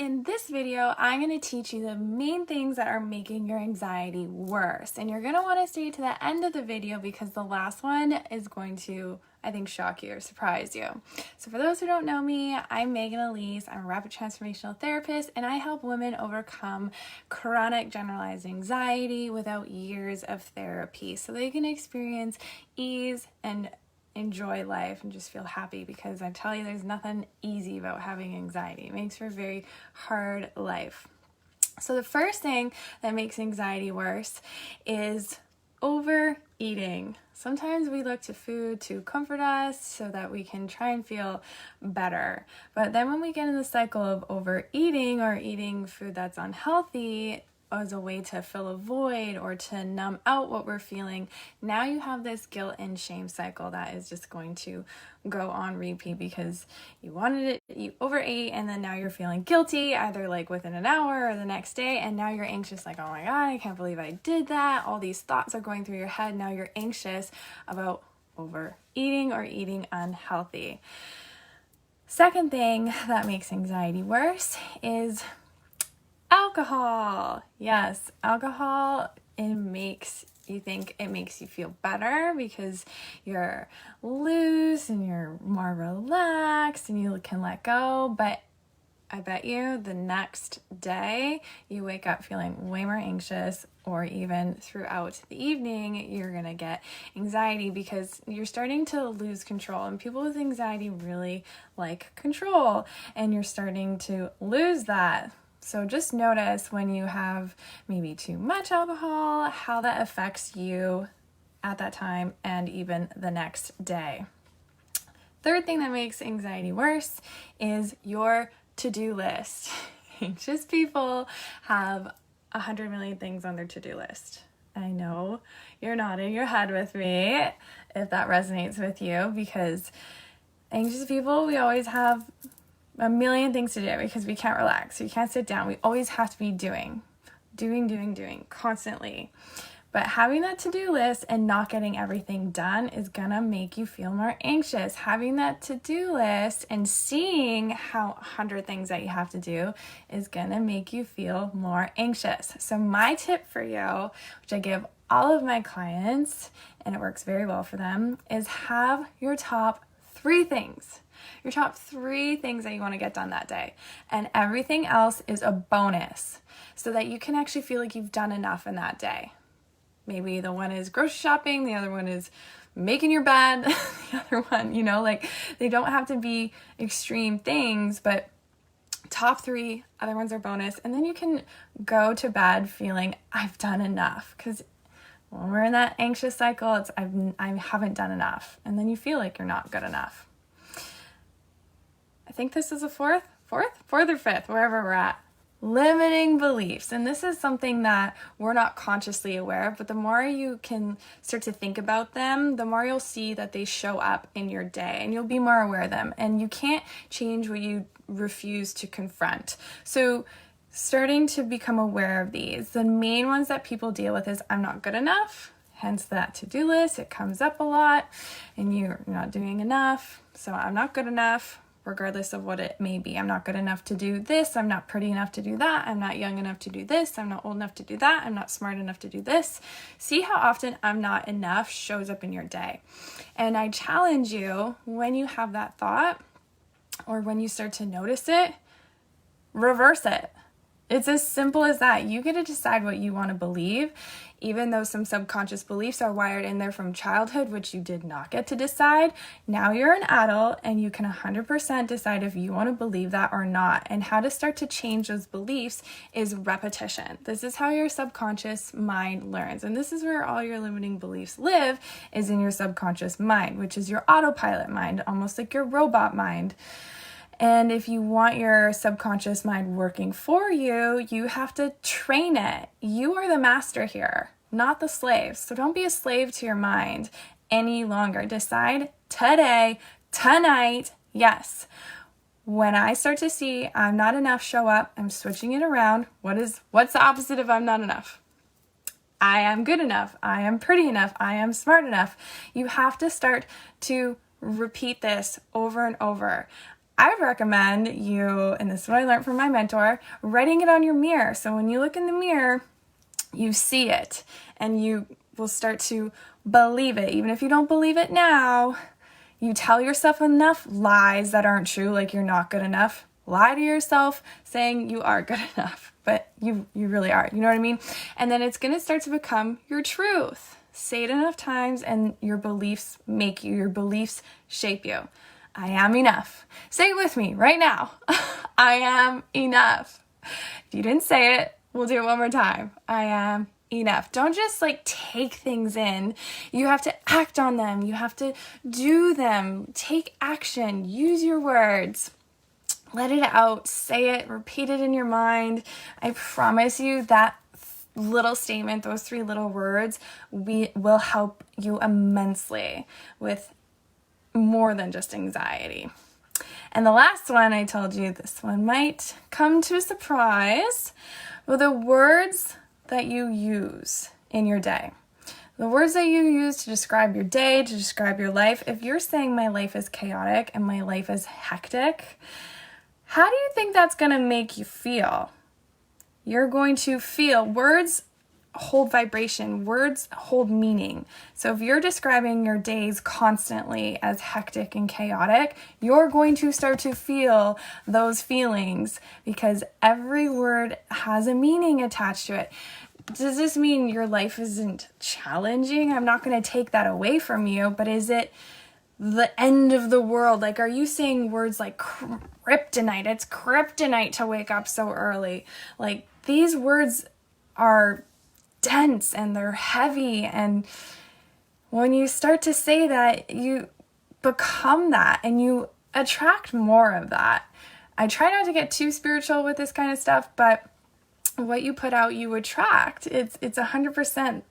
in this video, I'm going to teach you the main things that are making your anxiety worse. And you're going to want to stay to the end of the video because the last one is going to, I think, shock you or surprise you. So for those who don't know me, I'm Megan Elise. I'm a rapid transformational therapist, and I help women overcome chronic generalized anxiety without years of therapy so they can experience ease and enjoy life and just feel happy, because I tell you, there's nothing easy about having anxiety. It makes for a very hard life. So the first thing that makes anxiety worse is overeating. Sometimes we look to food to comfort us so that we can try and feel better. But then when we get in the cycle of overeating or eating food that's unhealthy as a way to fill a void or to numb out what we're feeling, now you have this guilt and shame cycle that is just going to go on repeat because you wanted it, you overate, and then now you're feeling guilty either like within an hour or the next day, and now you're anxious like, oh my god, I can't believe I did that. All these thoughts are going through your head. Now you're anxious about overeating or eating unhealthy. Second thing that makes anxiety worse is alcohol. Yes, alcohol, it makes you think it makes you feel better because you're loose and you're more relaxed and you can let go. But I bet you the next day you wake up feeling way more anxious, or even throughout the evening you're going to get anxiety because you're starting to lose control. And people with anxiety really like control, and you're starting to lose that. So just notice when you have maybe too much alcohol, how that affects you at that time and even the next day. Third thing that makes anxiety worse is your to-do list. Anxious people have 100 million things on their to-do list. I know you're nodding your head with me if that resonates with you, because anxious people, we always have a million things to do because we can't relax. We can't sit down. We always have to be doing constantly. But having that to-do list and not getting everything done is gonna make you feel more anxious. Having that to-do list and seeing how 100 things that you have to do is gonna make you feel more anxious. So my tip for you, which I give all of my clients, and it works very well for them, is have your top 3 things. Your top 3 things that you want to get done that day. And everything else is a bonus so that you can actually feel like you've done enough in that day. Maybe the one is grocery shopping, the other one is making your bed, the other one, like they don't have to be extreme things, but top 3, other ones are bonus. And then you can go to bed feeling I've done enough, because when we're in that anxious cycle, it's I haven't done enough. And then you feel like you're not good enough. I think this is a fourth or 5th, wherever we're at. Limiting beliefs. And this is something that we're not consciously aware of, but the more you can start to think about them, the more you'll see that they show up in your day and you'll be more aware of them. And you can't change what you refuse to confront. So starting to become aware of these. The main ones that people deal with is I'm not good enough. Hence that to-do list. It comes up a lot and you're not doing enough. So I'm not good enough, regardless of what it may be. I'm not good enough to do this. I'm not pretty enough to do that. I'm not young enough to do this. I'm not old enough to do that. I'm not smart enough to do this. See how often I'm not enough shows up in your day. And I challenge you, when you have that thought or when you start to notice it, reverse it. It's as simple as that. You get to decide what you want to believe, even though some subconscious beliefs are wired in there from childhood, which you did not get to decide. Now you're an adult and you can 100% decide if you want to believe that or not. And how to start to change those beliefs is repetition. This is how your subconscious mind learns. And this is where all your limiting beliefs live, is in your subconscious mind, which is your autopilot mind, almost like your robot mind. And if you want your subconscious mind working for you, you have to train it. You are the master here, not the slave. So don't be a slave to your mind any longer. Decide today, tonight, yes. When I start to see I'm not enough show up, I'm switching it around. What's the opposite of I'm not enough? I am good enough. I am pretty enough. I am smart enough. You have to start to repeat this over and over. I recommend you, and this is what I learned from my mentor, writing it on your mirror. So when you look in the mirror, you see it and you will start to believe it. Even if you don't believe it now, you tell yourself enough lies that aren't true, like you're not good enough. Lie to yourself saying you are good enough, but you really are. You know what I mean? And then it's going to start to become your truth. Say it enough times and your beliefs make you, your beliefs shape you. I am enough. Say it with me right now. I am enough. If you didn't say it, we'll do it one more time. I am enough. Don't just take things in. You have to act on them. You have to do them. Take action. Use your words. Let it out. Say it. Repeat it in your mind. I promise you that little statement, those 3 little words, will help you immensely with more than just anxiety. And the last one I told you, this one might come to a surprise, well, the words that you use in your day. The words that you use to describe your day, to describe your life. If you're saying my life is chaotic and my life is hectic, how do you think that's going to make you feel? You're going to feel, words hold vibration, words hold meaning. So if you're describing your days constantly as hectic and chaotic, you're going to start to feel those feelings because every word has a meaning attached to it. Does this mean your life isn't challenging? I'm not going to take that away from you, but is it the end of the world? Are you saying words like kryptonite? It's kryptonite to wake up so early. These words are dense and they're heavy, and when you start to say that, you become that and you attract more of that. I try not to get too spiritual with this kind of stuff, but what you put out, you attract. It's 100%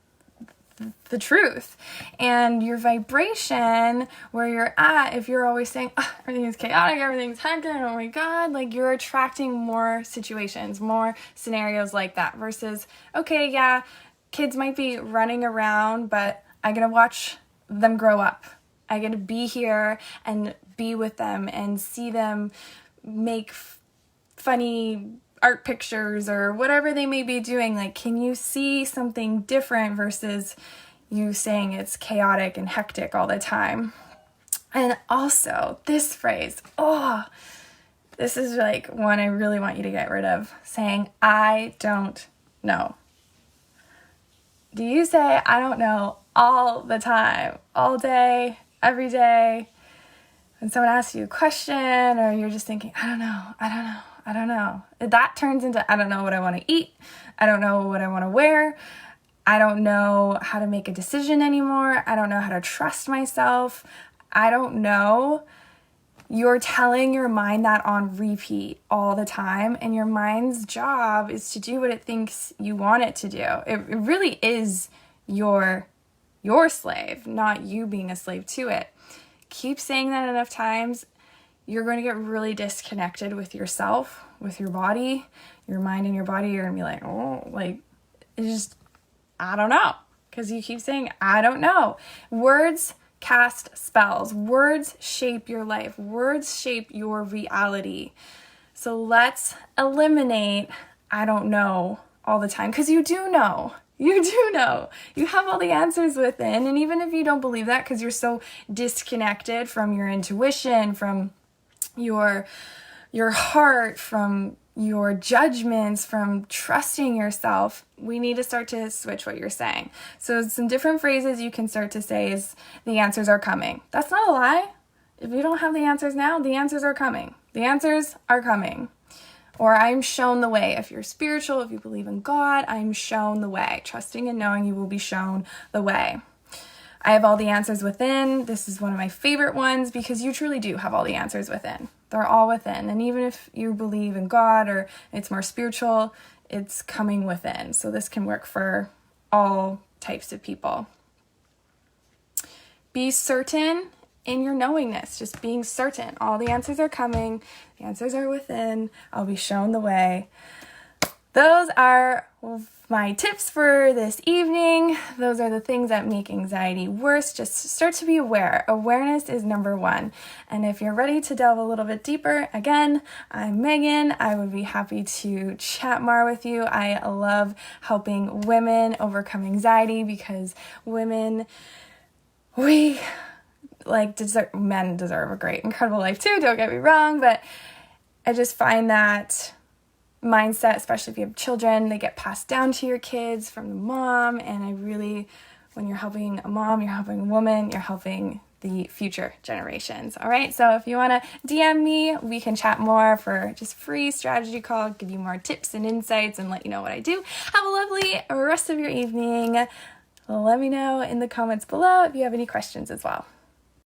the truth. And your vibration, where you're at, if you're always saying, oh, everything is chaotic, everything's hectic, oh my God, you're attracting more situations, more scenarios like that versus, okay, yeah, kids might be running around, but I get to watch them grow up. I get to be here and be with them and see them make funny art pictures or whatever they may be doing. Can you see something different versus you saying it's chaotic and hectic all the time? And also this phrase, this is one I really want you to get rid of, saying, I don't know. Do you say I don't know all the time, all day, every day? When someone asks you a question or you're just thinking, I don't know. That turns into, I don't know what I want to eat. I don't know what I want to wear. I don't know how to make a decision anymore. I don't know how to trust myself. I don't know. You're telling your mind that on repeat all the time, and your mind's job is to do what it thinks you want it to do. It really is your slave, not you being a slave to it. Keep saying that enough times, you're going to get really disconnected with yourself, with your body, your mind and your body. You're going to be it's just, I don't know. Because you keep saying, I don't know. Words cast spells. Words shape your life. Words shape your reality. So let's eliminate, I don't know all the time. Because you do know. You do know. You have all the answers within. And even if you don't believe that because you're so disconnected from your intuition, from your heart, from your judgments, from trusting yourself, we need to start to switch what you're saying. So some different phrases you can start to say is, the answers are coming. That's not a lie. If you don't have the answers now, the answers are coming. The answers are coming. Or I'm shown the way. If you're spiritual, if you believe in God, I'm shown the way. Trusting and knowing you will be shown the way. I have all the answers within. This is one of my favorite ones because you truly do have all the answers within. They're all within. And even if you believe in God or it's more spiritual, it's coming within. So this can work for all types of people. Be certain in your knowingness, just being certain. All the answers are coming. The answers are within. I'll be shown the way. those are my tips for this evening. Those are the things that make anxiety worse. Just start to be aware. Awareness is number one. And if you're ready to delve a little bit deeper, again, I'm Megan. I would be happy to chat more with you. I love helping women overcome anxiety because women, men deserve a great, incredible life too, don't get me wrong, but I just find that mindset, especially if you have children, they get passed down to your kids from the mom, and when you're helping a mom, you're helping a woman, you're helping the future generations. All right, so if you want to DM me, we can chat more for just free strategy call, give you more tips and insights and let you know what I do. Have a lovely rest of your evening. Let me know in the comments below if you have any questions as well.